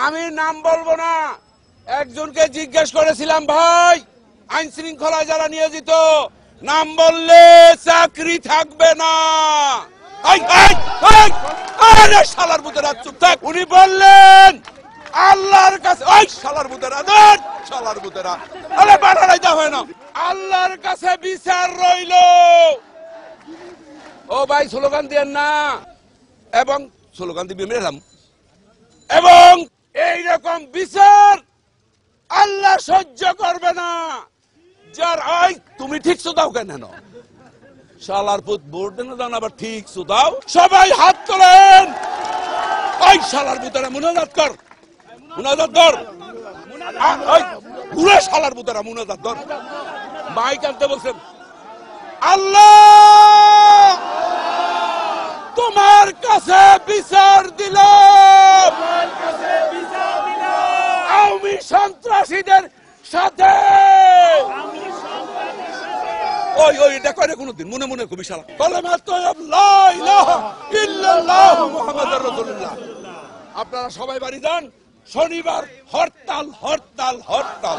আমি নাম বলবো না, একজনকে জিজ্ঞেস করেছিলাম, ভাই আইন শৃঙ্খলায় যারা নিয়োজিত নাম বললে চাকরি থাকবে না। আরে শালার বুতেরা চুপ থাক। উনি বললেন আল্লাহর কাছে, ওই শালার বুতেরা দেন, শালার বুতেরা আরে বাড়াই দেওয়া হয় না, আল্লাহর কাছে বিচার রইল। ও ভাই স্লোগান দিয়েন না, এবং স্লোগান দিবি মেরাম, এবং এইরকম বিচার আল্লাহ সহ্য করবে না। যার ওই তুমি ঠিক দাও কেন শালার পুত ভোট দেন দাও, আবার ঠিক দাও। সবাই হাত তোলেন। ওই শালার পুতেরা মুনাজাত কর, মুনাজাত কর, ওই পুরো শালার পুতেরা মুনাজাত কর। মাইক আনতে বলছেন, আল্লাহ তোমার কাছে বিচার দিলাম আওয়ামী সন্ত্রাসীদের সাথে। ওই ওই এটা করে কোনদিন মনে মনে কবি শালা কালেমা তাইয়্যিব লা ইলাহা ইল্লাল্লাহ মুহাম্মাদুর রাসূলুল্লাহ। আপনারা সবাই বাড়ি যান, শনিবার হরতাল হরতাল হরতাল।